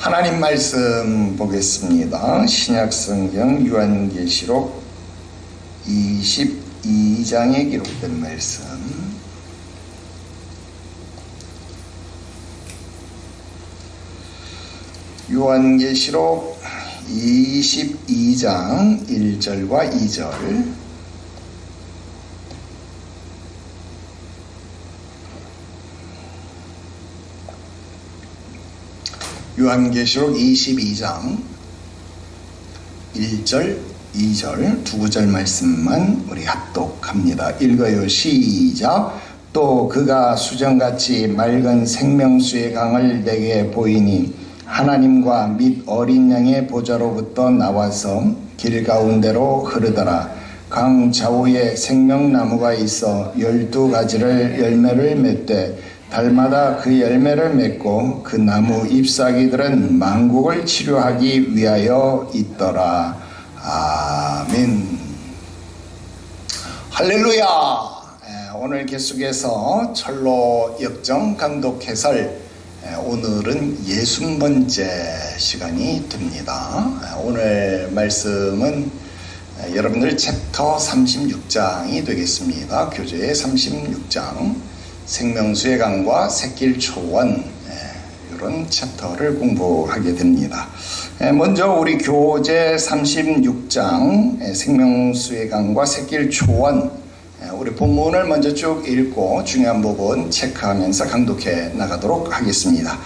하나님 말씀 보겠습니다. 신약성경 요한계시록 22장에 기록된 말씀. 요한계시록 22장 1절과 2절. 요한계시록 22장 1절, 2절 두 구절 말씀만 우리 합독합니다. 읽어요. 시작. 또 그가 수정같이 맑은 생명수의 강을 내게 보이니 하나님과 및 어린 양의 보좌로부터 나와서 길 가운데로 흐르더라. 강 좌우에 생명나무가 있어 12가지를 열매를 맺되 달마다 그 열매를 맺고 그 나무 잎사귀들은 만국을 치료하기 위하여 있더라. 아멘. 할렐루야. 오늘 계속해서 철로 역정 강독 해설, 오늘은 60번째 시간이 됩니다. 오늘 말씀은 여러분들 챕터 36장이 되겠습니다. 교재의 36장 생명수의 강과 샛길 초원, 이런 챕터를 공부하게 됩니다. 먼저 우리 교재 36장 생명수의 강과 샛길 초원, 우리 본문을 먼저 쭉 읽고 중요한 부분 체크하면서 강독해 나가도록 하겠습니다.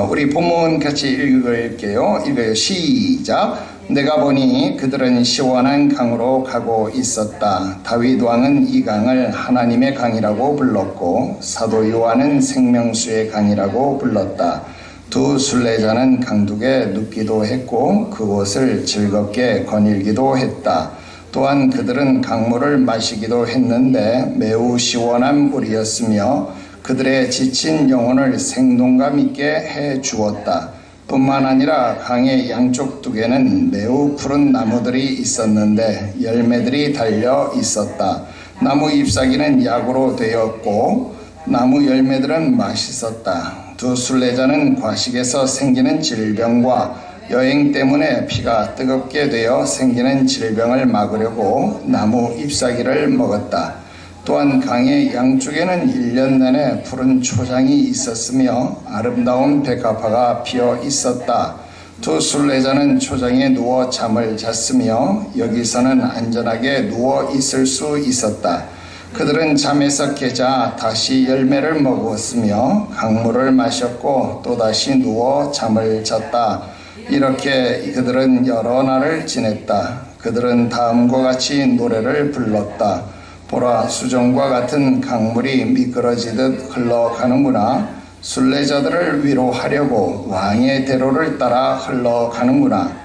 우리 본문 같이 읽을게요. 읽어요. 시작. 내가 보니 그들은 시원한 강으로 가고 있었다. 다윗 왕은 이 강을 하나님의 강이라고 불렀고 사도 요한은 생명수의 강이라고 불렀다. 두 순례자는 강둑에 눕기도 했고 그곳을 즐겁게 거닐기도 했다. 또한 그들은 강물을 마시기도 했는데 매우 시원한 물이었으며 그들의 지친 영혼을 생동감 있게 해 주었다. 뿐만 아니라 강의 양쪽 둑에는 매우 푸른 나무들이 있었는데 열매들이 달려 있었다. 나무 잎사귀는 약으로 되었고 나무 열매들은 맛있었다. 두 순례자는 과식에서 생기는 질병과 여행 때문에 피가 뜨겁게 되어 생기는 질병을 막으려고 나무 잎사귀를 먹었다. 또한 강의 양쪽에는 1년 내내 푸른 초장이 있었으며 아름다운 백합화가 피어 있었다. 두 순례자는 초장에 누워 잠을 잤으며 여기서는 안전하게 누워 있을 수 있었다. 그들은 잠에서 깨자 다시 열매를 먹었으며 강물을 마셨고 또다시 누워 잠을 잤다. 이렇게 그들은 여러 날을 지냈다. 그들은 다음과 같이 노래를 불렀다. 보라, 수정과 같은 강물이 미끄러지듯 흘러가는구나. 순례자들을 위로하려고 왕의 대로를 따라 흘러가는구나.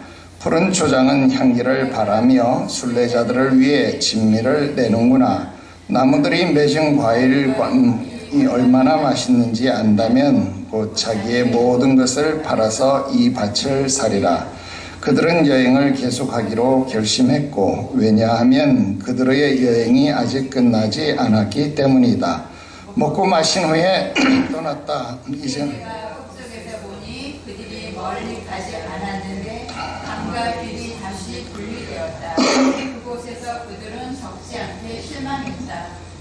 푸른 초장은 향기를 바라며 순례자들을 위해 진미를 내는구나. 나무들이 맺은 과일이 얼마나 맛있는지 안다면 곧 자기의 모든 것을 팔아서 이 밭을 사리라. 그들은 여행을 계속하기로 결심했고 왜냐하면 그들의 여행이 아직 끝나지 않았기 때문이다. 먹고 마신 후에 떠났다. 이제 북쪽에서 보니 그들이 멀리 가지 않았는데 강과 길이 다시 분리되었다. 그곳에서 그들은 적지 않게 실망했다.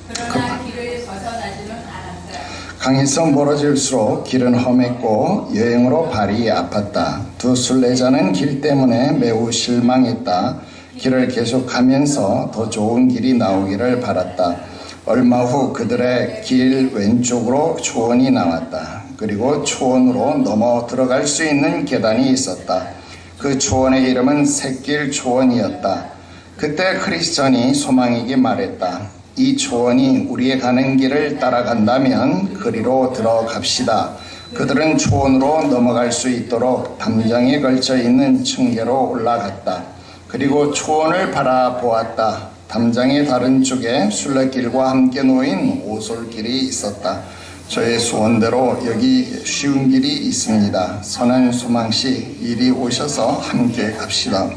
그러나 길을 벗어나지는 않았다. 강에서 멀어질수록 길은 험했고 여행으로 발이 아팠다. 두 순례자는 길 때문에 매우 실망했다. 길을 계속하면서 더 좋은 길이 나오기를 바랐다. 얼마 후 그들의 길 왼쪽으로 초원이 나왔다. 그리고 초원으로 넘어 들어갈 수 있는 계단이 있었다. 그 초원의 이름은 샛길 초원이었다. 그때 크리스천이 소망에게 말했다. 이 초원이 우리의 가는 길을 따라간다면 그리로 들어갑시다. 그들은 초원으로 넘어갈 수 있도록 담장에 걸쳐 있는 층계로 올라갔다. 그리고 초원을 바라보았다. 담장의 다른 쪽에 순례길과 함께 놓인 오솔길이 있었다. 저의 소원대로 여기 쉬운 길이 있습니다. 선한 소망씨 이리 오셔서 함께 갑시다.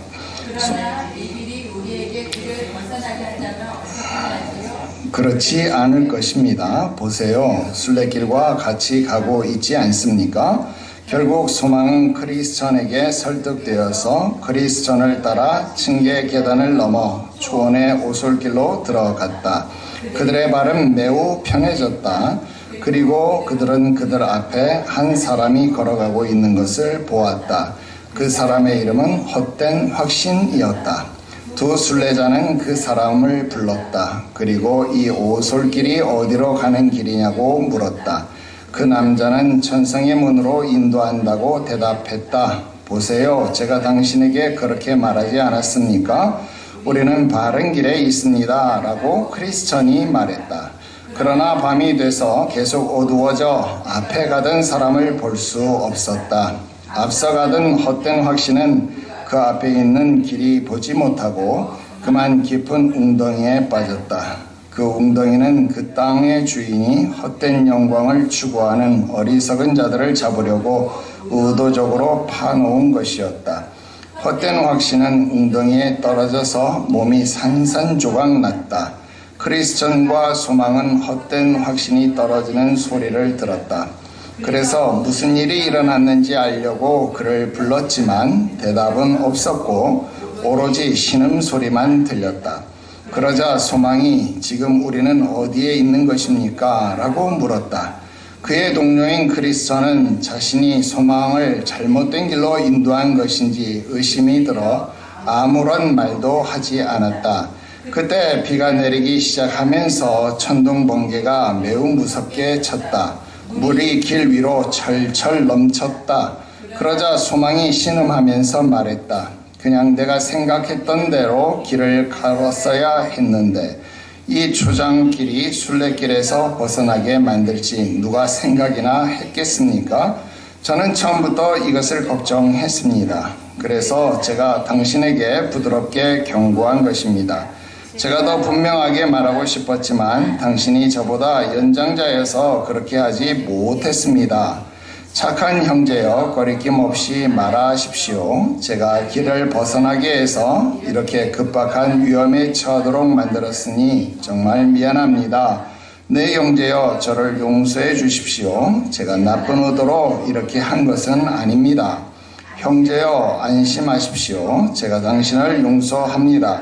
그러나 이 길이 우리에게 길을 벗어나게 한다면 어떻게 하지요? 그렇지 않을 것입니다. 보세요. 순례길과 같이 가고 있지 않습니까? 결국 소망은 크리스천에게 설득되어서 크리스천을 따라 층계 계단을 넘어 초원의 오솔길로 들어갔다. 그들의 발은 매우 편해졌다. 그리고 그들은 그들 앞에 한 사람이 걸어가고 있는 것을 보았다. 그 사람의 이름은 헛된 확신이었다. 두 순례자는 그 사람을 불렀다. 그리고 이 오솔길이 어디로 가는 길이냐고 물었다. 그 남자는 천성의 문으로 인도한다고 대답했다. 보세요, 제가 당신에게 그렇게 말하지 않았습니까? 우리는 바른 길에 있습니다. 라고 크리스천이 말했다. 그러나 밤이 돼서 계속 어두워져 앞에 가던 사람을 볼 수 없었다. 앞서 가던 헛된 확신은 그 앞에 있는 길이 보지 못하고 그만 깊은 웅덩이에 빠졌다. 그 웅덩이는 그 땅의 주인이 헛된 영광을 추구하는 어리석은 자들을 잡으려고 의도적으로 파놓은 것이었다. 헛된 확신은 웅덩이에 떨어져서 몸이 산산조각 났다. 크리스천과 소망은 헛된 확신이 떨어지는 소리를 들었다. 그래서 무슨 일이 일어났는지 알려고 그를 불렀지만 대답은 없었고 오로지 신음소리만 들렸다. 그러자 소망이 지금 우리는 어디에 있는 것입니까? 라고 물었다. 그의 동료인 크리스천은 자신이 소망을 잘못된 길로 인도한 것인지 의심이 들어 아무런 말도 하지 않았다. 그때 비가 내리기 시작하면서 천둥 번개가 매우 무섭게 쳤다. 물이 길 위로 철철 넘쳤다. 그러자 소망이 신음하면서 말했다. 그냥 내가 생각했던 대로 길을 걸었어야 했는데 이 초장길이 순례길에서 벗어나게 만들지 누가 생각이나 했겠습니까? 저는 처음부터 이것을 걱정했습니다. 그래서 제가 당신에게 부드럽게 경고한 것입니다. 제가 더 분명하게 말하고 싶었지만 당신이 저보다 연장자여서 그렇게 하지 못했습니다. 착한 형제여, 거리낌 없이 말하십시오. 제가 길을 벗어나게 해서 이렇게 급박한 위험에 처하도록 만들었으니 정말 미안합니다. 내 형제여, 저를 용서해 주십시오. 제가 나쁜 의도로 이렇게 한 것은 아닙니다. 형제여, 안심하십시오. 제가 당신을 용서합니다.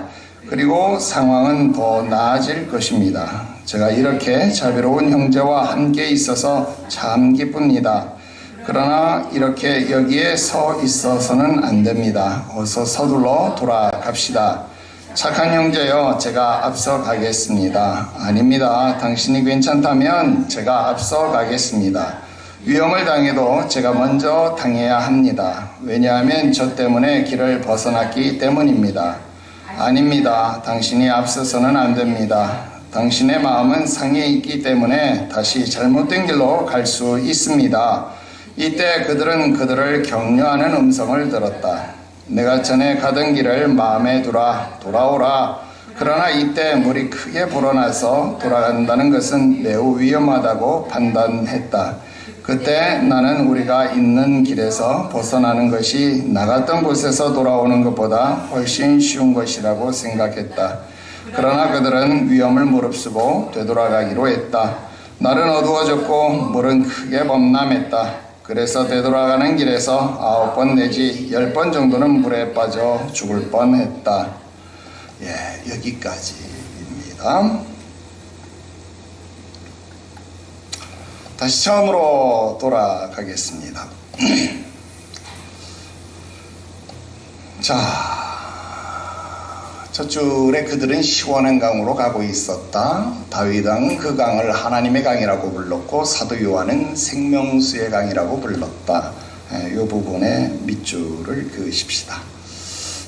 그리고 상황은 더 나아질 것입니다. 제가 이렇게 자비로운 형제와 함께 있어서 참 기쁩니다. 그러나 이렇게 여기에 서 있어서는 안 됩니다. 어서 서둘러 돌아갑시다. 착한 형제여, 제가 앞서 가겠습니다. 아닙니다. 당신이 괜찮다면 제가 앞서 가겠습니다. 위험을 당해도 제가 먼저 당해야 합니다. 왜냐하면 저 때문에 길을 벗어났기 때문입니다. 아닙니다. 당신이 앞서서는 안 됩니다. 당신의 마음은 상해 있기 때문에 다시 잘못된 길로 갈 수 있습니다. 이때 그들은 그들을 격려하는 음성을 들었다. 내가 전에 가던 길을 마음에 두라, 돌아오라. 그러나 이때 물이 크게 불어나서 돌아간다는 것은 매우 위험하다고 판단했다. 그때 나는 우리가 있는 길에서 벗어나는 것이 나갔던 곳에서 돌아오는 것보다 훨씬 쉬운 것이라고 생각했다. 그러나 그들은 위험을 무릅쓰고 되돌아가기로 했다. 날은 어두워졌고 물은 크게 범람했다. 그래서 되돌아가는 길에서 9번 내지 10번 정도는 물에 빠져 죽을 뻔했다. 여기까지입니다. 다시 처음으로 돌아가겠습니다. 자, 첫 줄에 그들은 시원한 강으로 가고 있었다. 다윗은 그 강을 하나님의 강이라고 불렀고 사도 요한은 생명수의 강이라고 불렀다. 이 부분의 밑줄을 그으십시다.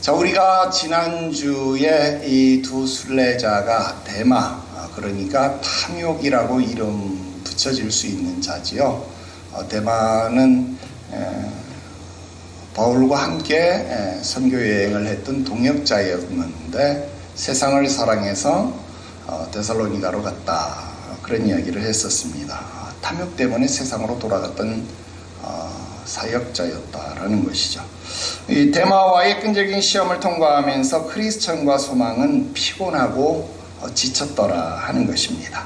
자, 우리가 지난주에 이 두 순례자가 대마, 그러니까 탐욕이라고 이름 붙여질 수 있는 자지요. 대마는 바울과 함께 선교 여행을 했던 동역자였는데 세상을 사랑해서 데살로니가로 갔다, 그런 이야기를 했었습니다. 탐욕 때문에 세상으로 돌아갔던 사역자였다라는 것이죠. 이 대마와의 끈질긴 시험을 통과하면서 크리스천과 소망은 피곤하고 지쳤더라 하는 것입니다.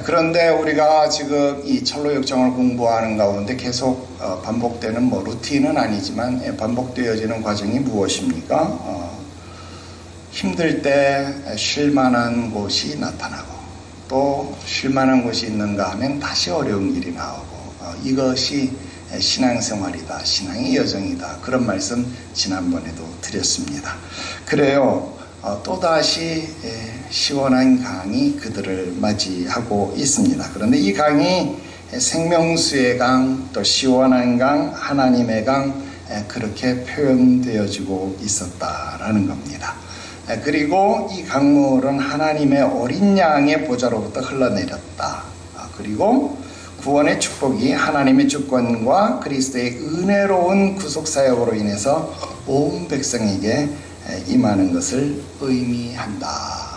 그런데 우리가 지금 이 철로 역정을 공부하는 가운데 계속 반복되는 뭐 루틴은 아니지만 반복되어지는 과정이 무엇입니까? 힘들 때 쉴만한 곳이 나타나고 또 쉴만한 곳이 있는가 하면 다시 어려운 길이 나오고 이것이 신앙생활이다, 신앙의 여정이다, 그런 말씀 지난번에도 드렸습니다. 그래요, 또다시 시원한 강이 그들을 맞이하고 있습니다. 그런데 이 강이 생명수의 강, 또 시원한 강, 하나님의 강, 그렇게 표현되어지고 있었다라는 겁니다. 그리고 이 강물은 하나님의 어린 양의 보좌로부터 흘러내렸다. 그리고 구원의 축복이 하나님의 주권과 그리스도의 은혜로운 구속사역으로 인해서 온 백성에게 임하는 것을 의미한다.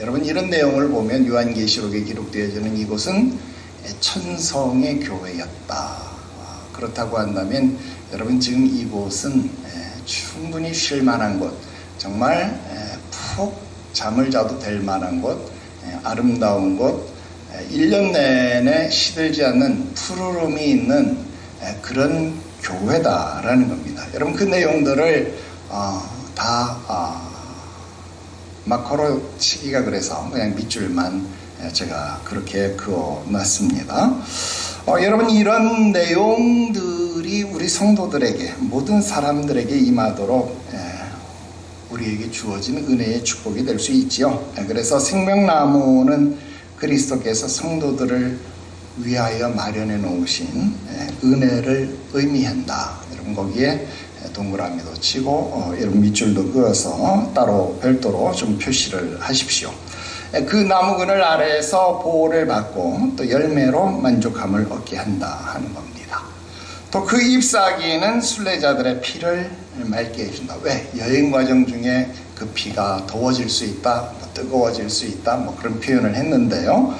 여러분, 이런 내용을 보면 요한계시록에 기록되어지는 이곳은 천성의 교회였다. 그렇다고 한다면 여러분, 지금 이곳은 충분히 쉴 만한 곳, 정말 푹 잠을 자도 될 만한 곳, 아름다운 곳, 1년 내내 시들지 않는 푸르름이 있는 그런 교회다라는 겁니다. 여러분, 그 내용들을 다 마커로 치기가 그래서 그냥 밑줄만 제가 그렇게 그어놨습니다. 여러분, 이런 내용들이 우리 성도들에게, 모든 사람들에게 임하도록 우리에게 주어진 은혜의 축복이 될 수 있지요. 그래서 생명나무는 그리스도께서 성도들을 위하여 마련해 놓으신 은혜를 의미한다. 여러분, 거기에 동그라미도 치고 여러분 밑줄도 그어서 따로 별도로 좀 표시를 하십시오. 그 나무그늘 아래에서 보호를 받고 또 열매로 만족함을 얻게 한다 하는 겁니다. 또 그 잎사귀는 순례자들의 피를 맑게 해준다. 왜? 여행 과정 중에 그 피가 더워질 수 있다, 뜨거워질 수 있다, 뭐 그런 표현을 했는데요.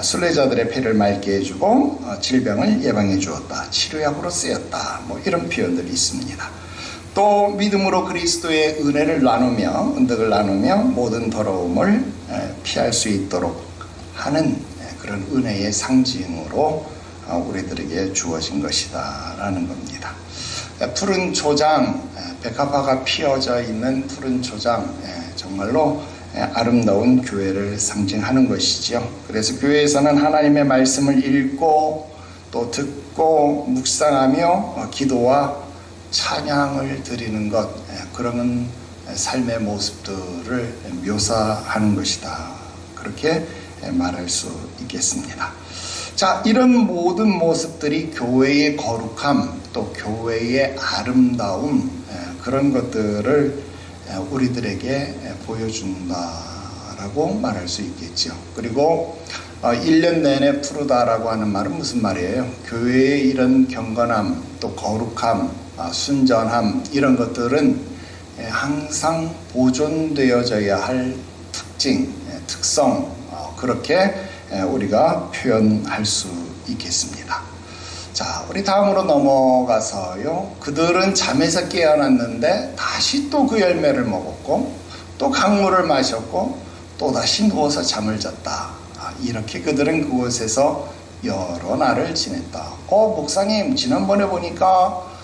순례자들의 피를 맑게 해주고 질병을 예방해 주었다, 치료약으로 쓰였다, 뭐 이런 표현들이 있습니다. 또 믿음으로 그리스도의 은혜를 나누며 은덕을 나누며 모든 더러움을 피할 수 있도록 하는 그런 은혜의 상징으로 우리들에게 주어진 것이다 라는 겁니다. 푸른 초장, 백합화가 피어져 있는 푸른 초장, 정말로 아름다운 교회를 상징하는 것이죠. 그래서 교회에서는 하나님의 말씀을 읽고 또 듣고 묵상하며 기도와 찬양을 드리는 것, 그런 삶의 모습들을 묘사하는 것이다, 그렇게 말할 수 있겠습니다. 자, 이런 모든 모습들이 교회의 거룩함, 또 교회의 아름다움, 그런 것들을 우리들에게 보여준다라고 말할 수 있겠죠. 그리고 1년 내내 푸르다라고 하는 말은 무슨 말이에요? 교회의 이런 경건함, 또 거룩함, 순전함, 이런 것들은 항상 보존되어져야 할 특징, 특성, 그렇게 우리가 표현할 수 있겠습니다. 자, 우리 다음으로 넘어가서요. 그들은 잠에서 깨어났는데 다시 또 그 열매를 먹었고 또 강물을 마셨고 또 다시 누워서 잠을 잤다. 이렇게 그들은 그곳에서 여러 날을 지냈다. 목사님, 지난번에 보니까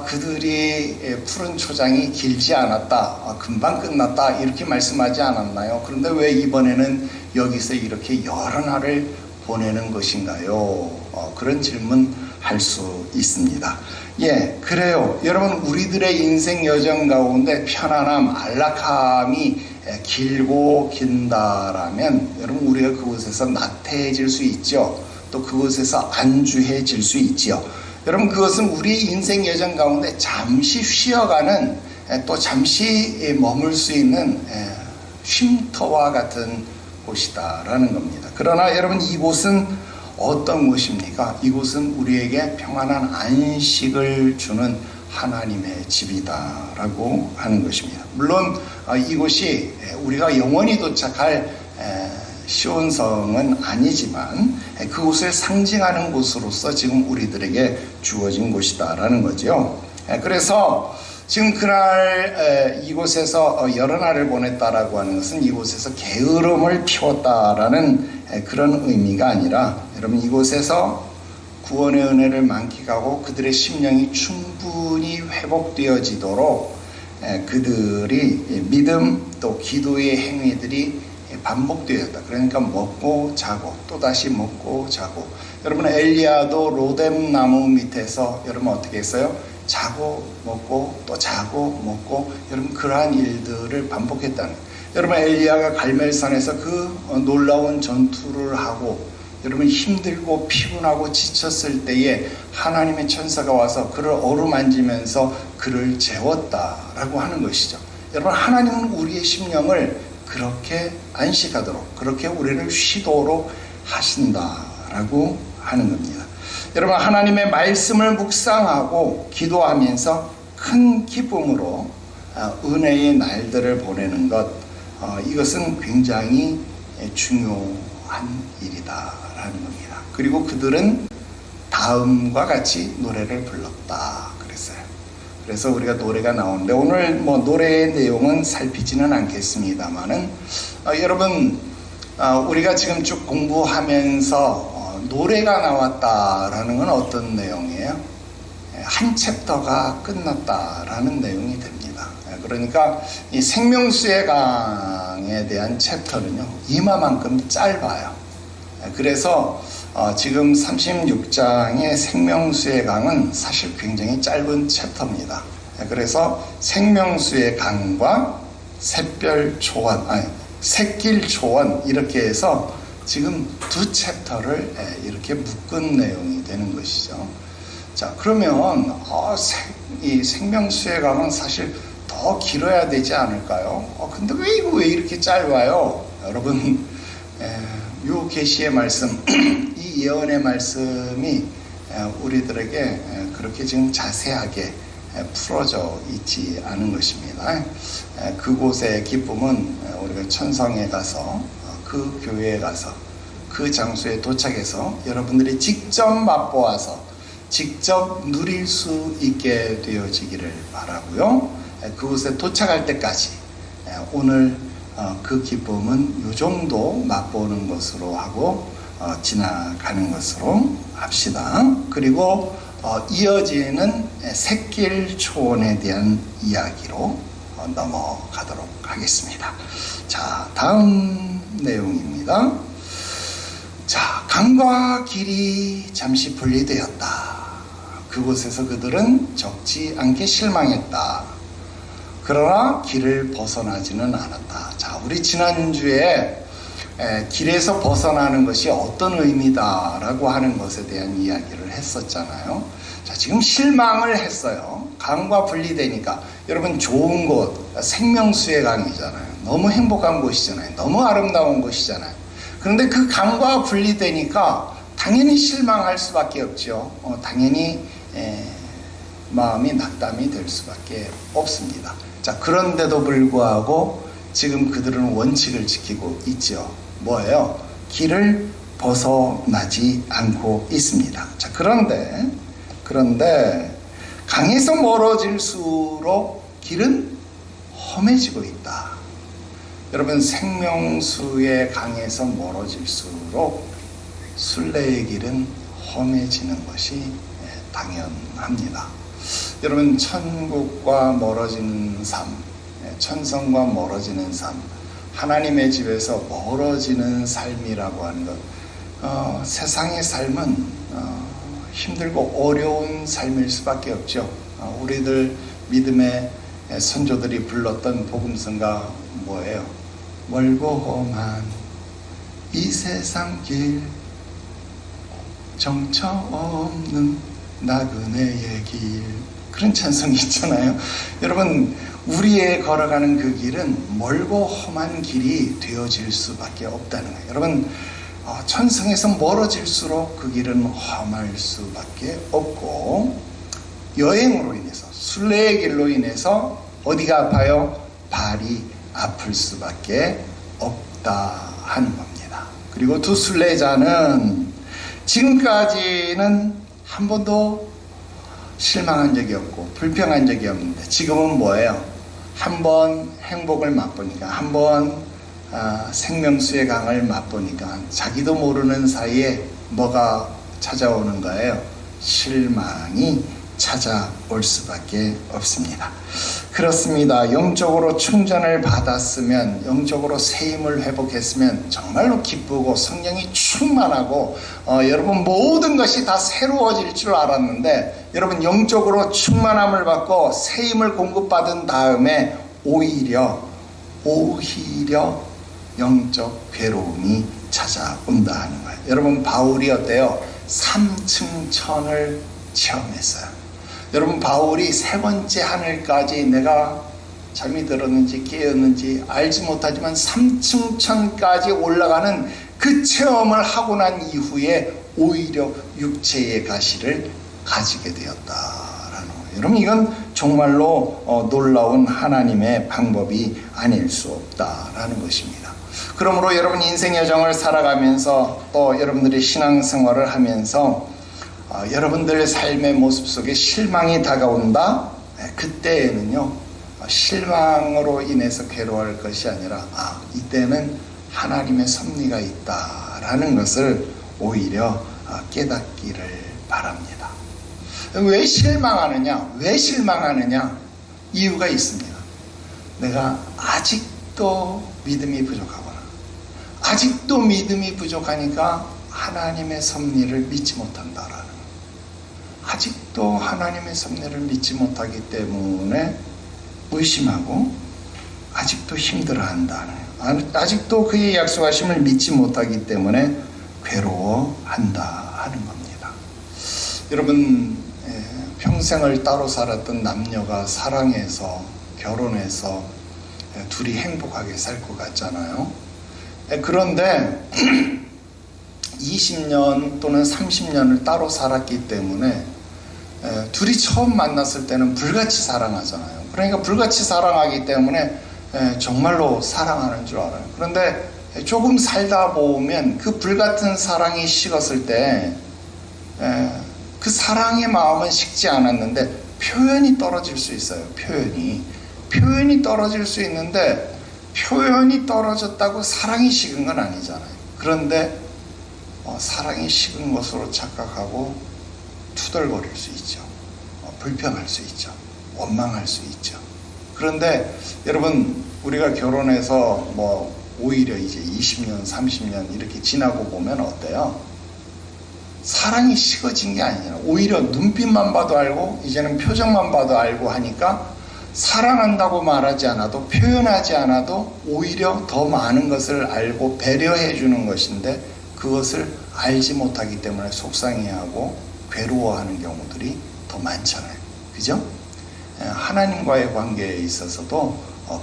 그들이 푸른 초장이 길지 않았다, 금방 끝났다, 이렇게 말씀하지 않았나요? 그런데 왜 이번에는 여기서 이렇게 여러 날을 보내는 것인가요? 그런 질문 할 수 있습니다. 예, 그래요. 여러분, 우리들의 인생 여정 가운데 편안함, 안락함이 길고 긴다라면 여러분, 우리가 그곳에서 나태해질 수 있죠. 또 그곳에서 안주해질 수 있죠. 여러분, 그것은 우리 인생 여정 가운데 잠시 쉬어가는, 또 잠시 머물 수 있는 쉼터와 같은 곳이다라는 겁니다. 그러나 여러분, 이곳은 어떤 곳입니까? 이곳은 우리에게 평안한 안식을 주는 하나님의 집이다라고 하는 것입니다. 물론 이곳이 우리가 영원히 도착할 시온성은 아니지만 그곳을 상징하는 곳으로서 지금 우리들에게 주어진 곳이다라는 거죠. 그래서 지금 그날 이곳에서 여러 날을 보냈다라고 하는 것은 이곳에서 게으름을 피웠다라는 그런 의미가 아니라, 여러분, 이곳에서 구원의 은혜를 만끽하고 그들의 심령이 충분히 회복되어지도록 그들이 믿음 또 기도의 행위들이 반복되었다. 그러니까 먹고 자고 또다시 먹고 자고. 여러분, 엘리야도 로뎀 나무 밑에서 여러분 어떻게 했어요? 자고 먹고 또 자고 먹고, 여러분 그러한 일들을 반복했다는 거예요. 여러분, 엘리야가 갈멜산에서 그 놀라운 전투를 하고 여러분 힘들고 피곤하고 지쳤을 때에 하나님의 천사가 와서 그를 어루만지면서 그를 재웠다라고 하는 것이죠. 여러분, 하나님은 우리의 심령을 그렇게 안식하도록, 그렇게 우리를 쉬도록 하신다라고 하는 겁니다. 여러분, 하나님의 말씀을 묵상하고 기도하면서 큰 기쁨으로 은혜의 날들을 보내는 것, 이것은 굉장히 중요한 일이다라는 겁니다. 그리고 그들은 다음과 같이 노래를 불렀다 그랬어요. 그래서 우리가 노래가 나오는데, 오늘 뭐 노래의 내용은 살피지는 않겠습니다만은, 여러분, 우리가 지금 쭉 공부하면서 노래가 나왔다라는 건 어떤 내용이에요? 한 챕터가 끝났다라는 내용이 됩니다. 그러니까 이 생명수의 강에 대한 챕터는요, 이마만큼 짧아요. 그래서 지금 36장의 생명수의 강은 사실 굉장히 짧은 챕터입니다. 그래서 생명수의 강과 샛별 초원, 샛길 초원, 이렇게 해서 지금 두 챕터를 이렇게 묶은 내용이 되는 것이죠. 자, 그러면 이 생명수의 강은 사실 더 길어야 되지 않을까요? 근데 왜 이렇게 짧아요? 여러분, 요 계시의 말씀, 이 예언의 말씀이 우리들에게 그렇게 지금 자세하게 풀어져 있지 않은 것입니다. 그곳의 기쁨은 우리가 천성에 가서, 그 교회에 가서, 그 장소에 도착해서 여러분들이 직접 맛보아서 직접 누릴 수 있게 되어지기를 바라고요. 그곳에 도착할 때까지 오늘 그 기쁨은 요 정도 맛보는 것으로 하고 지나가는 것으로 합시다. 그리고 이어지는 샛길 초원에 대한 이야기로 넘어가도록 하겠습니다. 자, 다음 내용입니다. 자, 강과 길이 잠시 분리되었다. 그곳에서 그들은 적지 않게 실망했다. 그러나 길을 벗어나지는 않았다. 자, 우리 지난주에 길에서 벗어나는 것이 어떤 의미다라고 하는 것에 대한 이야기를 했었잖아요. 자, 지금 실망을 했어요. 강과 분리되니까. 여러분, 좋은 곳, 생명수의 강이잖아요. 너무 행복한 곳이잖아요. 너무 아름다운 곳이잖아요. 그런데 그 강과 분리되니까 당연히 실망할 수밖에 없죠. 당연히 마음이 낙담이 될 수밖에 없습니다. 자, 그런데도 불구하고 지금 그들은 원칙을 지키고 있죠. 뭐예요? 길을 벗어나지 않고 있습니다. 자, 그런데 강에서 멀어질수록 길은 험해지고 있다. 여러분, 생명수의 강에서 멀어질수록 순례의 길은 험해지는 것이 당연합니다. 여러분, 천국과 멀어지는 삶, 천성과 멀어지는 삶, 하나님의 집에서 멀어지는 삶이라고 하는 것, 세상의 삶은 힘들고 어려운 삶일 수밖에 없죠. 우리들 믿음의 선조들이 불렀던 복음성가 뭐예요? 멀고 험한 이 세상 길, 정처 없는 나그네의 길, 그런 찬송이 있잖아요. 여러분, 우리의 걸어가는 그 길은 멀고 험한 길이 되어질 수밖에 없다는 거예요. 여러분, 천성에서 멀어질수록 그 길은 험할 수밖에 없고, 여행으로 인해서, 순례의 길로 인해서 어디가 아파요? 발이 아플 수밖에 없다 하는 겁니다. 그리고 두 순례자는 지금까지는 한 번도 실망한 적이 없고 불평한 적이 없는데 지금은 뭐예요? 한번 행복을 맛보니까, 한번 생명수의 강을 맛보니까 자기도 모르는 사이에 뭐가 찾아오는 거예요? 실망이 찾아올 수밖에 없습니다. 그렇습니다. 영적으로 충전을 받았으면, 영적으로 새 힘을 회복했으면 정말로 기쁘고 성령이 충만하고 여러분 모든 것이 다 새로워질 줄 알았는데, 여러분 영적으로 충만함을 받고 새 힘을 공급받은 다음에 오히려 영적 괴로움이 찾아온다 하는 거예요. 여러분 바울이 어때요? 3층 천을 체험했어요. 여러분 바울이 세 번째 하늘까지, 내가 잠이 들었는지 깨었는지 알지 못하지만 3층 천까지 올라가는 그 체험을 하고 난 이후에 오히려 육체의 가시를 가지게 되었다라는 거예요. 여러분 이건 정말로 놀라운 하나님의 방법이 아닐 수 없다라는 것입니다. 그러므로 여러분 인생 여정을 살아가면서, 또 여러분들이 신앙생활을 하면서 여러분들의 삶의 모습 속에 실망이 다가온다? 그때에는요, 실망으로 인해서 괴로워할 것이 아니라 이때는 하나님의 섭리가 있다라는 것을 오히려 깨닫기를 바랍니다. 왜 실망하느냐? 이유가 있습니다. 내가 아직도 믿음이 부족하거나, 아직도 믿음이 부족하니까 하나님의 섭리를 믿지 못한다라는 거예요. 아직도 하나님의 섭리를 믿지 못하기 때문에 의심하고 아직도 힘들어한다는 거예요. 아직도 그의 약속하심을 믿지 못하기 때문에 괴로워한다 하는 겁니다. 여러분 평생을 따로 살았던 남녀가 사랑해서 결혼해서 둘이 행복하게 살 것 같잖아요. 그런데 20년 또는 30년을 따로 살았기 때문에 둘이 처음 만났을 때는 불같이 사랑하잖아요. 그러니까 불같이 사랑하기 때문에 정말로 사랑하는 줄 알아요. 그런데 조금 살다 보면 그 불같은 사랑이 식었을 때 그 사랑의 마음은 식지 않았는데 표현이 떨어질 수 있어요. 표현이 떨어질 수 있는데, 표현이 떨어졌다고 사랑이 식은 건 아니잖아요. 그런데 사랑이 식은 것으로 착각하고 투덜거릴 수 있죠. 불평할 수 있죠. 원망할 수 있죠. 그런데 여러분 우리가 결혼해서 오히려 이제 20년 30년 이렇게 지나고 보면 어때요? 사랑이 식어진 게 아니라 오히려 눈빛만 봐도 알고, 이제는 표정만 봐도 알고 하니까 사랑한다고 말하지 않아도, 표현하지 않아도 오히려 더 많은 것을 알고 배려해 주는 것인데, 그것을 알지 못하기 때문에 속상해하고 괴로워하는 경우들이 더 많잖아요. 그죠? 하나님과의 관계에 있어서도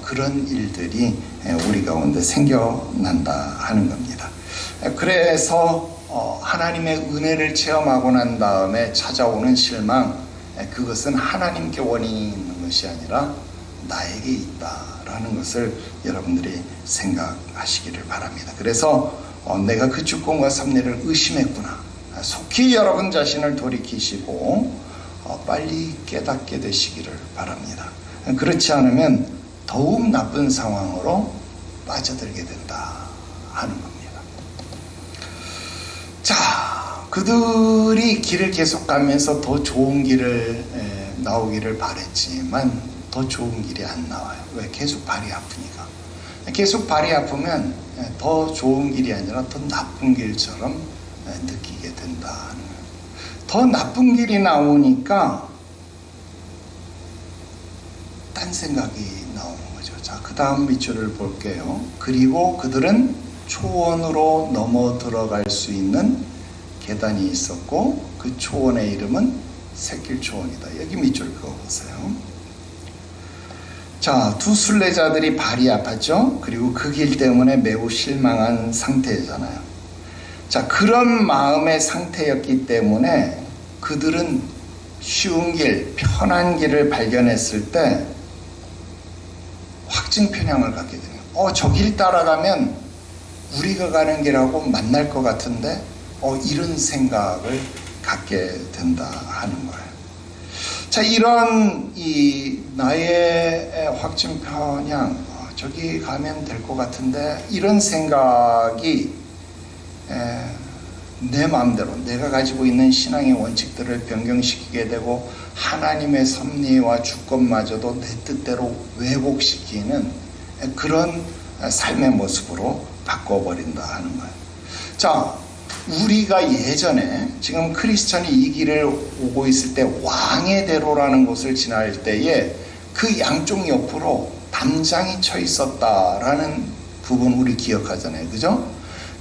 그런 일들이 우리 가운데 생겨난다 하는 겁니다. 그래서 하나님의 은혜를 체험하고 난 다음에 찾아오는 실망, 그것은 하나님께 원인이 있는 것이 아니라 나에게 있다라는 것을 여러분들이 생각하시기를 바랍니다. 그래서 내가 그 주권과 섭리를 의심했구나. 속히 여러분 자신을 돌이키시고 빨리 깨닫게 되시기를 바랍니다. 그렇지 않으면 더욱 나쁜 상황으로 빠져들게 된다 하는 겁니다. 자, 그들이 길을 계속 가면서 더 좋은 길을 나오기를 바랬지만 더 좋은 길이 안 나와요. 왜? 계속 발이 아프니까. 계속 발이 아프면 더 좋은 길이 아니라 더 나쁜 길처럼 느끼게 된다 하는 거예요. 더 나쁜 길이 나오니까 딴 생각이 나오는 거죠. 자, 그 다음 밑줄을 볼게요. 그리고 그들은 초원으로 넘어 들어갈 수 있는 계단이 있었고, 그 초원의 이름은 새길초원이다. 여기 밑줄 그어보세요. 자, 두 순례자들이 발이 아팠죠. 그리고 그 길 때문에 매우 실망한 상태잖아요. 자, 그런 마음의 상태였기 때문에 그들은 쉬운 길, 편한 길을 발견했을 때 확증 편향을 갖게 돼요. 저 길 따라가면 우리가 가는 길하고 만날 것 같은데 이런 생각을 갖게 된다 하는 거예요. 자, 이런 이 나의 확증 편향, 저기 가면 될 것 같은데, 이런 생각이 내 마음대로 내가 가지고 있는 신앙의 원칙들을 변경시키게 되고 하나님의 섭리와 주권마저도 내 뜻대로 왜곡시키는 그런 삶의 모습으로 바꿔버린다 하는 거예요. 자, 우리가 예전에 지금 크리스천이 이 길을 오고 있을 때 왕의 대로라는 곳을 지날 때에 그 양쪽 옆으로 담장이 쳐 있었다라는 부분 우리 기억하잖아요. 그죠?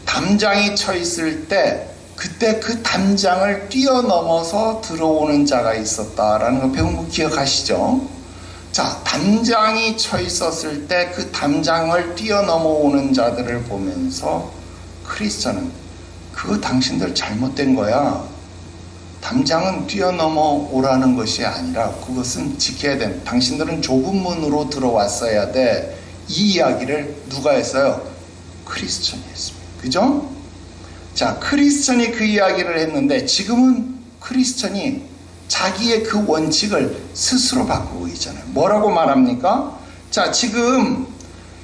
담장이 쳐 있을 때 그때 그 담장을 뛰어넘어서 들어오는 자가 있었다라는 거 배운 거 기억하시죠? 자, 담장이 쳐 있었을 때 그 담장을 뛰어넘어 오는 자들을 보면서 크리스천은 그거 당신들 잘못된 거야. 담장은 뛰어넘어 오라는 것이 아니라 그것은 지켜야 돼. 당신들은 좁은 문으로 들어왔어야 돼. 이 이야기를 누가 했어요? 크리스천이 했습니다. 그죠? 자, 크리스천이 그 이야기를 했는데 지금은 크리스천이 자기의 그 원칙을 스스로 바꾸고 있잖아요. 뭐라고 말합니까? 자, 지금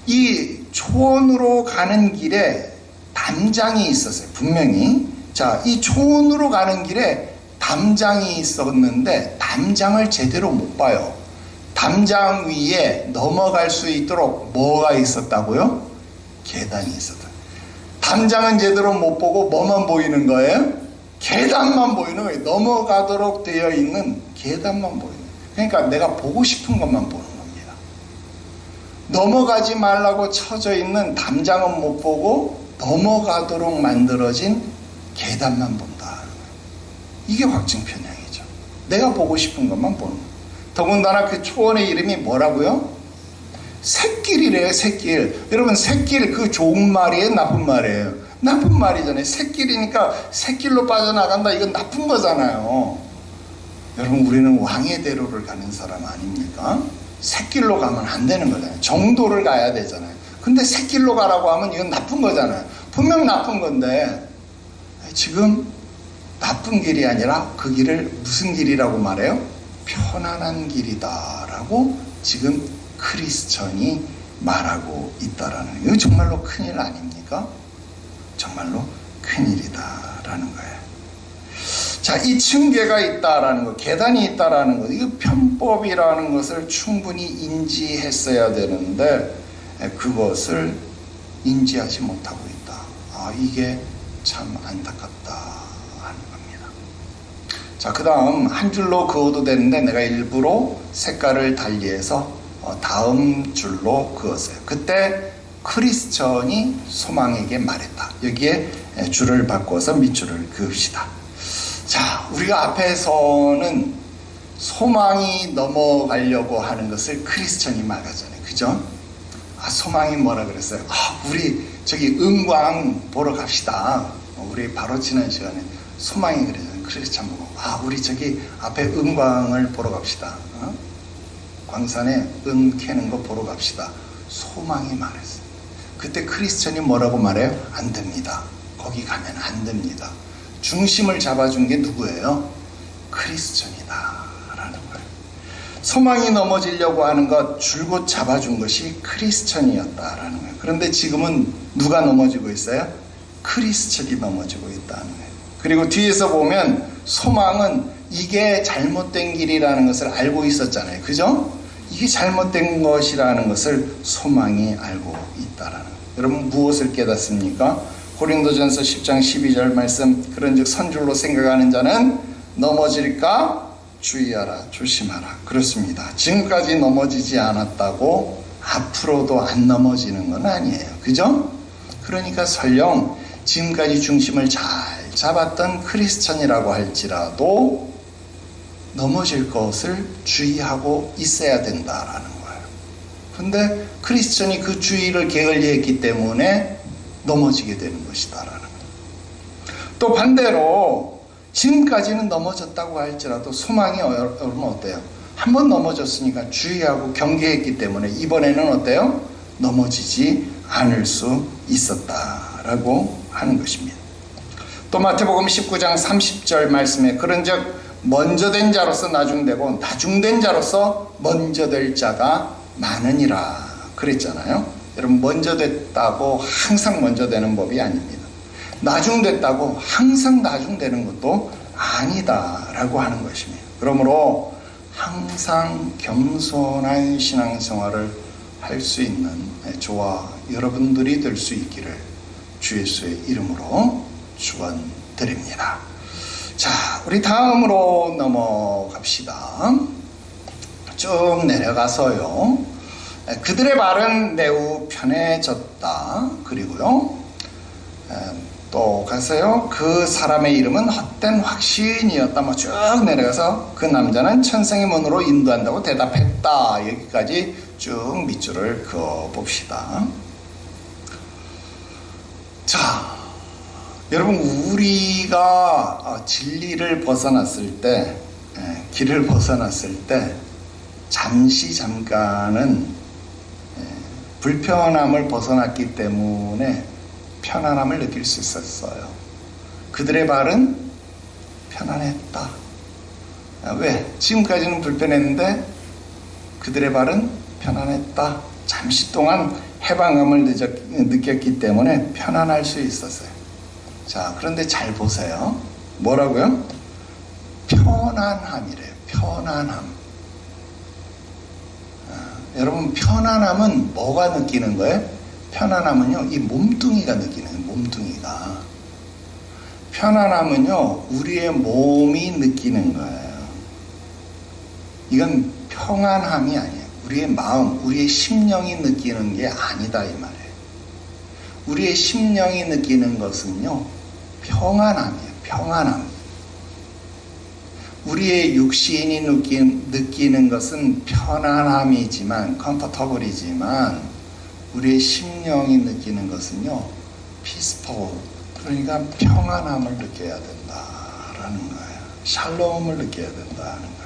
이 초원으로 가는 길에 담장이 있었어요. 분명히. 자, 이 초원으로 가는 길에 담장이 있었는데 담장을 제대로 못 봐요. 담장 위에 넘어갈 수 있도록 뭐가 있었다고요? 계단이 있었다. 담장은 제대로 못 보고 뭐만 보이는 거예요? 계단만 보이는 거예요. 넘어가도록 되어 있는 계단만 보이는 거예요. 그러니까 내가 보고 싶은 것만 보는 겁니다. 넘어가지 말라고 쳐져 있는 담장은 못 보고 넘어가도록 만들어진 계단만 본다. 이게 확증 편향이죠. 내가 보고 싶은 것만 보는 거예요. 더군다나 그 초원의 이름이 뭐라고요? 샛길이래요. 샛길. 여러분, 샛길 그 좋은 말이에요? 나쁜 말이에요? 나쁜 말이잖아요. 샛길이니까 샛길로 빠져나간다. 이건 나쁜 거잖아요. 여러분, 우리는 왕의 대로를 가는 사람 아닙니까? 샛길로 가면 안 되는 거잖아요. 정도를 가야 되잖아요. 근데 샛길로 가라고 하면 이건 나쁜 거잖아요. 분명 나쁜 건데 지금 나쁜 길이 아니라 그 길을 무슨 길이라고 말해요? 편안한 길이다 라고 지금 크리스천이 말하고 있다라는 거예요. 이거 정말로 큰일 아닙니까? 정말로 큰일이다라는 거예요. 자, 이 층계가 있다라는 것, 계단이 있다라는 것, 이거 편법이라는 것을 충분히 인지했어야 되는데 그것을 인지하지 못하고 있다. 아, 이게 참 안타깝다 하는 겁니다. 자, 그 다음 한 줄로 그어도 되는데 내가 일부러 색깔을 달리해서 다음 줄로 그었어요. 그때 크리스천이 소망에게 말했다. 여기에 줄을 바꿔서 밑줄을 그읍시다. 자, 우리가 앞에서는 소망이 넘어가려고 하는 것을 크리스천이 막았잖아요. 그죠? 아, 소망이 뭐라 그랬어요? 아, 우리 저기 은광 보러 갑시다. 우리 바로 지난 시간에 소망이 그랬잖아요. 크리스천 보고, 아, 우리 저기 앞에 은광을 보러 갑시다. 광산에 은 캐는 거 보러 갑시다. 소망이 말했어요. 그때 크리스천이 뭐라고 말해요? 안 됩니다. 거기 가면 안 됩니다. 중심을 잡아준 게 누구예요? 크리스천이다 라는 거예요. 소망이 넘어지려고 하는 것 줄곧 잡아준 것이 크리스천이었다라는 거예요. 그런데 지금은 누가 넘어지고 있어요? 크리스천이 넘어지고 있다는 거예요. 그리고 뒤에서 보면 소망은 이게 잘못된 길이라는 것을 알고 있었잖아요. 그죠? 이게 잘못된 것이라는 것을 소망이 알고 있다라는 거예요. 여러분, 무엇을 깨닫습니까? 고린도전서 10장 12절 말씀, 그런즉 선줄로 생각하는 자는 넘어질까 주의하라, 조심하라. 그렇습니다. 지금까지 넘어지지 않았다고 앞으로도 안 넘어지는 건 아니에요. 그죠? 그러니까 설령 지금까지 중심을 잘 잡았던 크리스천이라고 할지라도 넘어질 것을 주의하고 있어야 된다라는 거예요. 근데 크리스천이 그 주의를 게을리했기 때문에 넘어지게 되는 것이다라는 거예요. 또 반대로 지금까지는 넘어졌다고 할지라도 소망이 여러분 어때요? 한번 넘어졌으니까 주의하고 경계했기 때문에 이번에는 어때요? 넘어지지 않을 수 있었다라고 하는 것입니다. 또 마태복음 19장 30절 말씀에 그런즉 먼저 된 자로서 나중되고 나중된 자로서 먼저 될 자가 많으니라 그랬잖아요. 여러분, 먼저 됐다고 항상 먼저 되는 법이 아닙니다. 나중됐다고 항상 나중되는 것도 아니다라고 하는 것입니다. 그러므로 항상 겸손한 신앙생활을 할 수 있는 저와 여러분들이 될 수 있기를 주 예수의 이름으로 축원드립니다. 자, 우리 다음으로 넘어갑시다. 쭉 내려가서요. 그들의 발은 매우 편해졌다. 그리고요. 또 가세요. 그 사람의 이름은 헛된 확신이었다. 뭐 쭉 내려가서 그 남자는 천생의 문으로 인도한다고 대답했다. 여기까지 쭉 밑줄을 그어 봅시다. 자, 여러분, 우리가 진리를 벗어났을 때, 길을 벗어났을 때 잠깐은 불편함을 벗어났기 때문에 편안함을 느낄 수 있었어요. 그들의 발은 편안했다. 왜? 지금까지는 불편했는데 그들의 발은 편안했다. 잠시 동안 해방감을 느꼈기 때문에 편안할 수 있었어요. 자, 그런데 잘 보세요. 뭐라고요? 편안함이래요. 편안함. 여러분, 편안함은 뭐가 느끼는 거예요? 편안함은요, 이 몸뚱이가 느끼는 거예요. 몸뚱이가. 편안함은요, 우리의 몸이 느끼는 거예요. 이건 평안함이 아니에요. 우리의 마음, 우리의 심령이 느끼는 게 아니다 이 말이에요. 우리의 심령이 느끼는 것은요, 평안함이에요. 평안함. 우리의 육신이 느끼는 것은 편안함이지만, 컴포터블이지만, 우리의 심령이 느끼는 것은요, 피스풀, 그러니까 평안함을 느껴야 된다라는 거예요. 샬롬을 느껴야 된다는 거예요.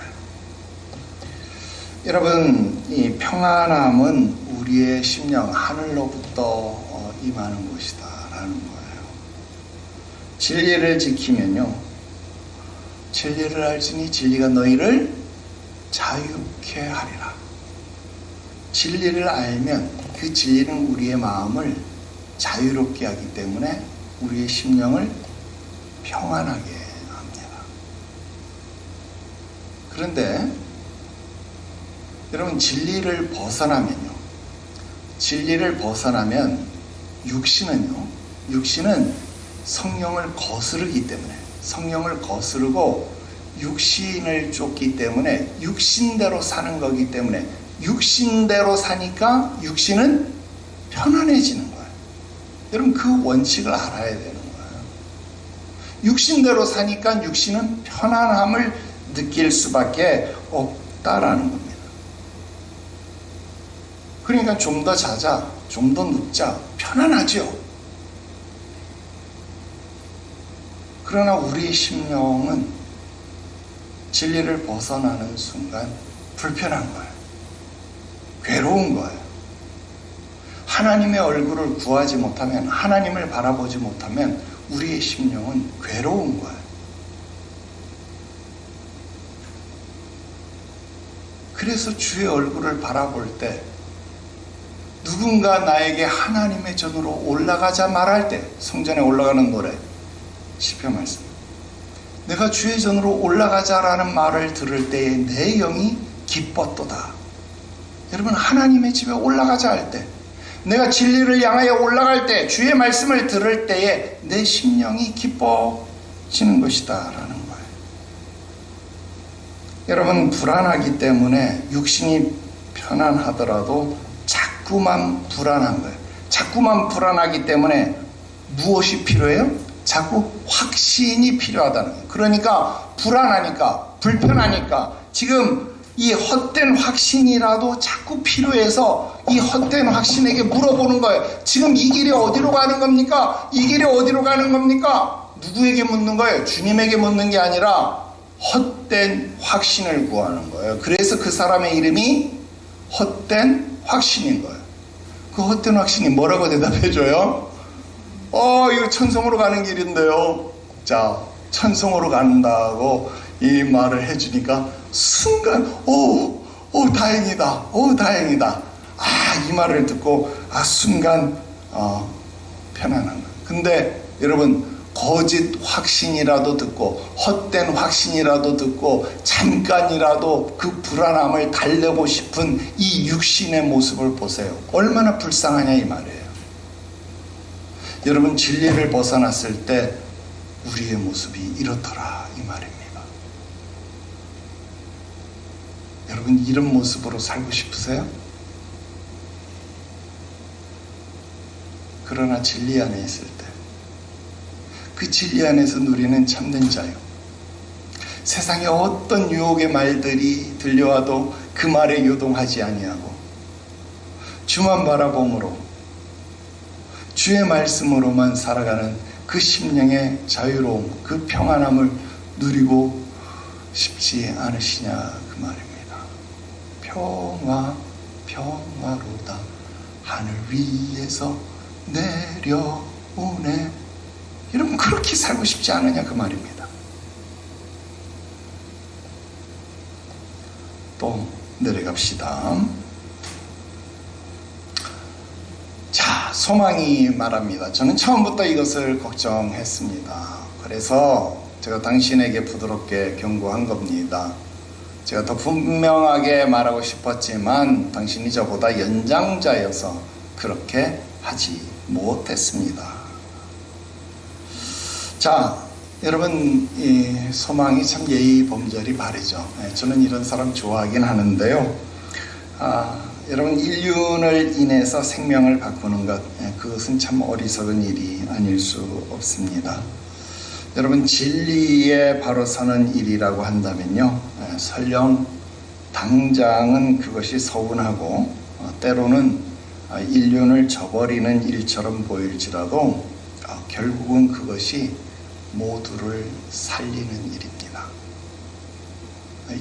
여러분, 이 평안함은 우리의 심령, 하늘로부터 임하는 것이다라는 거예요. 진리를 지키면요, 진리를 알지니 진리가 너희를 자유케 하리라. 진리를 알면 그 진리는 우리의 마음을 자유롭게 하기 때문에 우리의 심령을 평안하게 합니다. 그런데 여러분, 진리를 벗어나면 육신은 성령을 거스르기 때문에, 성령을 거스르고 육신을 쫓기 때문에 육신대로 사는 거기 때문에, 육신대로 사니까 육신은 편안해지는 거예요. 여러분, 그 원칙을 알아야 되는 거예요. 육신대로 사니까 육신은 편안함을 느낄 수밖에 없다라는 겁니다. 그러니까 좀 더 자자, 좀 더 눕자, 편안하죠. 그러나 우리의 심령은 진리를 벗어나는 순간 불편한 거예요. 괴로운 거예요. 하나님의 얼굴을 구하지 못하면, 하나님을 바라보지 못하면 우리의 심령은 괴로운 거예요. 그래서 주의 얼굴을 바라볼 때, 누군가 나에게 하나님의 전으로 올라가자 말할 때, 성전에 올라가는 노래, 시편 말씀, 내가 주의 전으로 올라가자라는 말을 들을 때에 내 영이 기뻤도다. 여러분, 하나님의 집에 올라가자 할 때, 내가 진리를 향하여 올라갈 때, 주의 말씀을 들을 때에 내 심령이 기뻐지는 것이다 라는 거예요. 여러분, 불안하기 때문에 육신이 편안하더라도 자꾸만 불안한 거예요. 자꾸만 불안하기 때문에 무엇이 필요해요? 자꾸 확신이 필요하다는 거예요. 그러니까 불안하니까, 불편하니까 지금 이 헛된 확신이라도 자꾸 필요해서 이 헛된 확신에게 물어보는 거예요. 지금 이 길이 어디로 가는 겁니까? 이 길이 어디로 가는 겁니까? 누구에게 묻는 거예요? 주님에게 묻는 게 아니라 헛된 확신을 구하는 거예요. 그래서 그 사람의 이름이 헛된 확신인 거예요. 그 헛된 확신이 뭐라고 대답해줘요? 이거 천성으로 가는 길인데요. 자, 천성으로 간다고 이 말을 해주니까 순간 다행이다. 다행이다. 이 말을 듣고 순간 편안한 거예요. 근데 여러분, 거짓 확신이라도 듣고 헛된 확신이라도 듣고 잠깐이라도 그 불안함을 달래고 싶은 이 육신의 모습을 보세요. 얼마나 불쌍하냐 이 말이에요. 여러분, 진리를 벗어났을 때 우리의 모습이 이렇더라 이 말입니다. 여러분, 이런 모습으로 살고 싶으세요? 그러나 진리 안에 있을 때, 그 진리 안에서 누리는 참된 자유, 세상에 어떤 유혹의 말들이 들려와도 그 말에 요동하지 아니하고 주만 바라봄으로 주의 말씀으로만 살아가는 그 심령의 자유로움, 그 평안함을 누리고 싶지 않으시냐 그 말입니다. 평화로다 하늘 위에서 내려오네. 여러분, 그렇게 살고 싶지 않으냐 그 말입니다. 또 내려갑시다. 자, 소망이 말합니다. 저는 처음부터 이것을 걱정했습니다. 그래서 제가 당신에게 부드럽게 경고한 겁니다. 제가 더 분명하게 말하고 싶었지만 당신이 저보다 연장자여서 그렇게 하지 못했습니다. 자, 여러분, 이 소망이 참 예의 범절이 바르죠. 저는 이런 사람 좋아하긴 하는데요. 여러분, 인륜을 인해서 생명을 바꾸는 것, 그것은 참 어리석은 일이 아닐 수 없습니다. 여러분, 진리에 바로 서는 일이라고 한다면요, 설령 당장은 그것이 서운하고 때로는 인륜을 저버리는 일처럼 보일지라도 결국은 그것이 모두를 살리는 일입니다.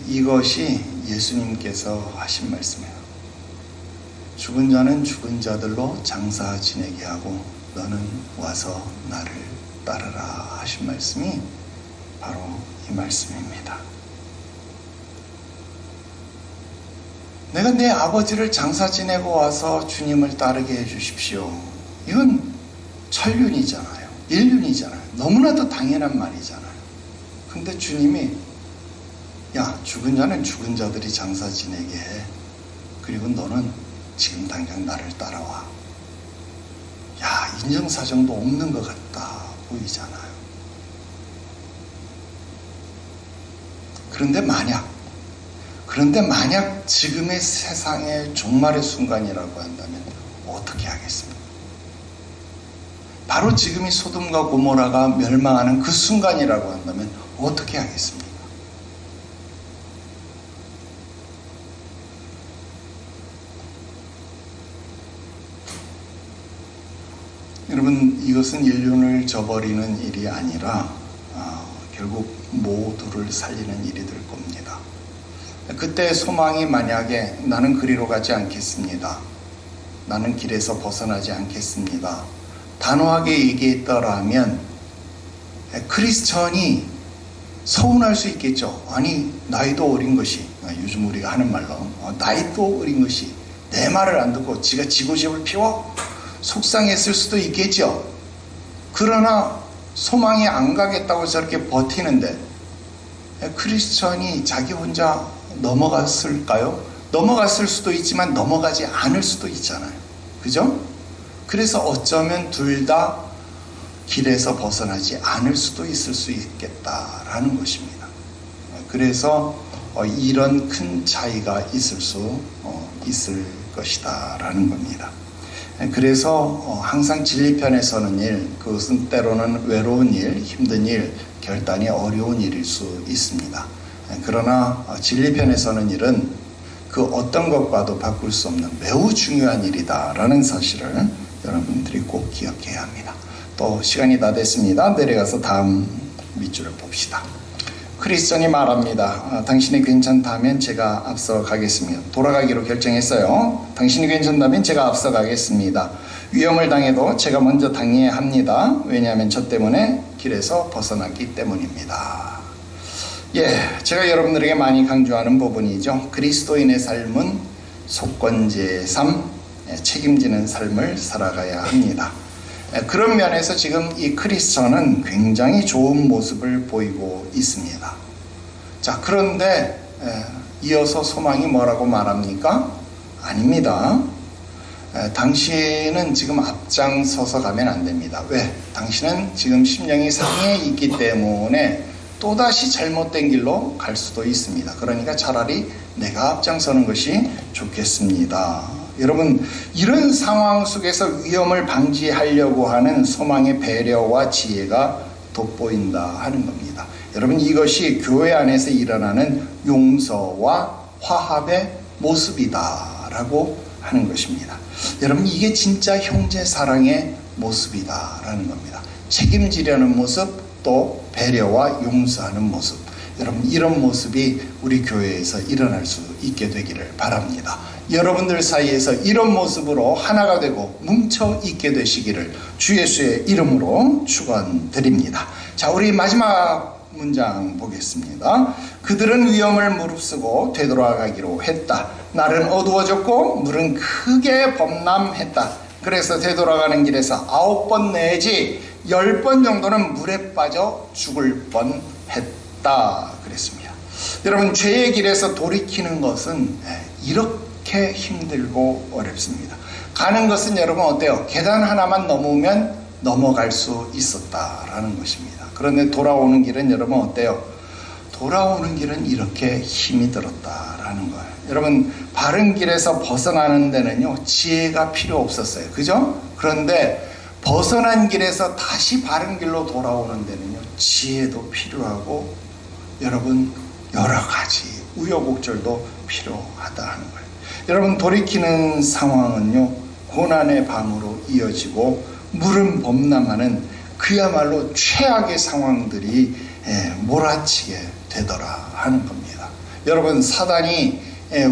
이것이 예수님께서 하신 말씀이에요. 죽은 자는 죽은 자들로 장사 지내게 하고 너는 와서 나를 따르라 하신 말씀이 바로 이 말씀입니다. 내가 내 아버지를 장사 지내고 와서 주님을 따르게 해주십시오. 이건 천륜이잖아요. 인륜이잖아요. 너무나도 당연한 말이잖아요. 근데 주님이 야, 죽은 자는 죽은 자들이 장사 지내게 해. 그리고 너는 지금 당장 나를 따라와. 야, 인정사정도 없는 것 같다 보이잖아요. 그런데 만약 지금의 세상의 종말의 순간이라고 한다면 어떻게 하겠습니까? 바로 지금이 소돔과 고모라가 멸망하는 그 순간이라고 한다면 어떻게 하겠습니까? 여러분, 이것은 인륜을 저버리는 일이 아니라 결국 모두를 살리는 일이 될 겁니다. 그때 소망이 만약에 나는 그리로 가지 않겠습니다. 나는 길에서 벗어나지 않겠습니다. 단호하게 얘기했더라면 크리스천이 서운할 수 있겠죠. 아니, 나이도 어린 것이, 요즘 우리가 하는 말로 나이도 어린 것이 내 말을 안 듣고 지가 지고집을 피워? 속상했을 수도 있겠죠. 그러나 소망이 안 가겠다고 저렇게 버티는데 크리스천이 자기 혼자 넘어갔을까요? 넘어갔을 수도 있지만 넘어가지 않을 수도 있잖아요. 그죠? 그래서 어쩌면 둘 다 길에서 벗어나지 않을 수도 있을 수 있겠다라는 것입니다. 그래서 이런 큰 차이가 있을 것이다 라는 겁니다. 그래서 항상 진리편에 서는 일, 그것은 때로는 외로운 일, 힘든 일, 결단이 어려운 일일 수 있습니다. 그러나 진리편에 서는 일은 그 어떤 것과도 바꿀 수 없는 매우 중요한 일이다라는 사실을 여러분들이 꼭 기억해야 합니다. 또 시간이 다 됐습니다. 내려가서 다음 밑줄을 봅시다. 크리스천이 말합니다. 당신이 괜찮다면 제가 앞서 가겠습니다. 돌아가기로 결정했어요. 당신이 괜찮다면 제가 앞서 가겠습니다. 위험을 당해도 제가 먼저 당해야 합니다. 왜냐하면 저 때문에 길에서 벗어났기 때문입니다. 제가 여러분들에게 많이 강조하는 부분이죠. 그리스도인의 삶은 속건제의 삶, 책임지는 삶을 살아가야 합니다. 그런 면에서 지금 이 크리스천은 굉장히 좋은 모습을 보이고 있습니다. 자, 그런데 이어서 소망이 뭐라고 말합니까? 아닙니다. 당신은 지금 앞장서서 가면 안 됩니다. 왜? 당신은 지금 심령이 상해에 있기 때문에 또다시 잘못된 길로 갈 수도 있습니다. 그러니까 차라리 내가 앞장서는 것이 좋겠습니다. 여러분, 이런 상황 속에서 위험을 방지하려고 하는 소망의 배려와 지혜가 돋보인다 하는 겁니다. 여러분, 이것이 교회 안에서 일어나는 용서와 화합의 모습이다 라고 하는 것입니다. 여러분, 이게 진짜 형제 사랑의 모습이다 라는 겁니다. 책임지려는 모습, 또 배려와 용서하는 모습, 여러분, 이런 모습이 우리 교회에서 일어날 수 있게 되기를 바랍니다. 여러분들 사이에서 이런 모습으로 하나가 되고 뭉쳐 있게 되시기를 주 예수의 이름으로 축원드립니다. 자, 우리 마지막 문장 보겠습니다. 그들은 위험을 무릅쓰고 되돌아가기로 했다. 날은 어두워졌고 물은 크게 범람했다. 그래서 되돌아가는 길에서 9번 내지 10번 정도는 물에 빠져 죽을 뻔했다 그랬습니다. 여러분, 죄의 길에서 돌이키는 것은 이렇게 힘들고 어렵습니다. 가는 것은 여러분 어때요? 계단 하나만 넘으면 넘어갈 수 있었다라는 것입니다. 그런데 돌아오는 길은 여러분 어때요? 돌아오는 길은 이렇게 힘이 들었다라는 거예요. 여러분, 바른 길에서 벗어나는 데는요, 지혜가 필요 없었어요. 그죠? 그런데 벗어난 길에서 다시 바른 길로 돌아오는 데는요, 지혜도 필요하고 여러분, 여러 가지 우여곡절도 필요하다는 거예요. 여러분, 돌이키는 상황은요, 고난의 밤으로 이어지고 물은 범람하는 그야말로 최악의 상황들이 몰아치게 되더라 하는 겁니다. 여러분, 사단이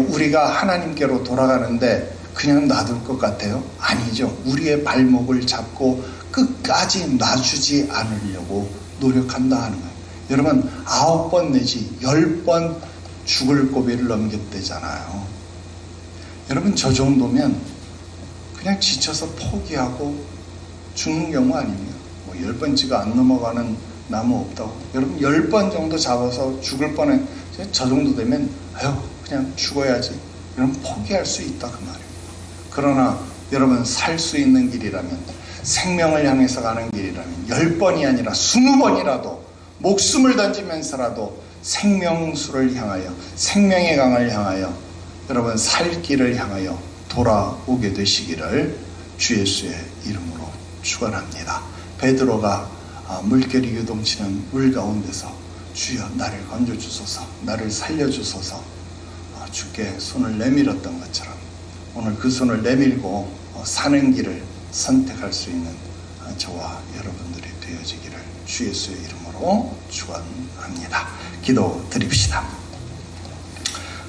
우리가 하나님께로 돌아가는데 그냥 놔둘 것 같아요? 아니죠. 우리의 발목을 잡고 끝까지 놔주지 않으려고 노력한다 하는 거예요. 여러분, 9번 내지 10번 죽을 고비를 넘겼대잖아요. 여러분, 저 정도면 그냥 지쳐서 포기하고 죽는 경우 아닙니까? 10번치가 안 넘어가는 나무 없다고. 여러분, 10번 정도 잡아서 죽을 뻔해. 저 정도 되면 그냥 죽어야지. 여러분, 포기할 수 있다 그 말이에요. 그러나 여러분, 살 수 있는 길이라면, 생명을 향해서 가는 길이라면 10번이 아니라 20번이라도 목숨을 던지면서라도 생명수를 향하여, 생명의 강을 향하여, 여러분, 살 길을 향하여 돌아오게 되시기를 주 예수의 이름으로 축원합니다. 베드로가 물결이 요동치는 물 가운데서 주여 나를 건져주소서, 나를 살려주소서 주께 손을 내밀었던 것처럼 오늘 그 손을 내밀고 사는 길을 선택할 수 있는 저와 여러분들이 되어지기를 주 예수의 이름으로 축원합니다. 기도 드립시다.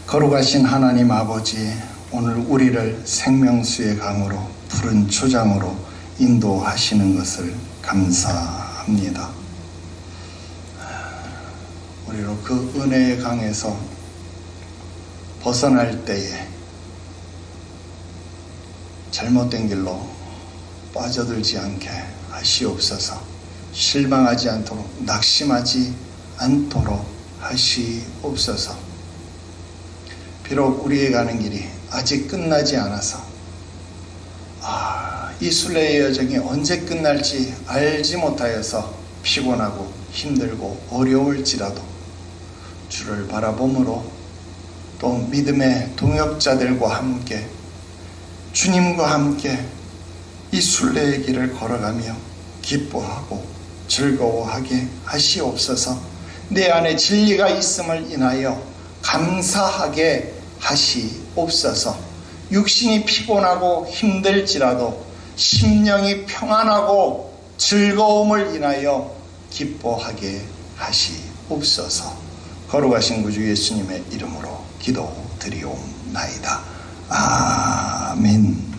거룩하신 하나님 아버지, 오늘 우리를 생명수의 강으로 푸른 초장으로 인도하시는 것을 감사합니다. 우리로 그 은혜의 강에서 벗어날 때에 잘못된 길로 빠져들지 않게 하시옵소서. 실망하지 않도록, 낙심하지 않도록 하시옵소서. 비록 우리의 가는 길이 아직 끝나지 않아서 이 순례의 여정이 언제 끝날지 알지 못하여서 피곤하고 힘들고 어려울지라도 주를 바라봄으로 또 믿음의 동역자들과 함께 주님과 함께 이 순례의 길을 걸어가며 기뻐하고 즐거워하게 하시옵소서. 내 안에 진리가 있음을 인하여 감사하게 하시옵소서. 육신이 피곤하고 힘들지라도 심령이 평안하고 즐거움을 인하여 기뻐하게 하시옵소서. 거룩하신 구주 예수님의 이름으로 기도드리옵나이다. 아멘.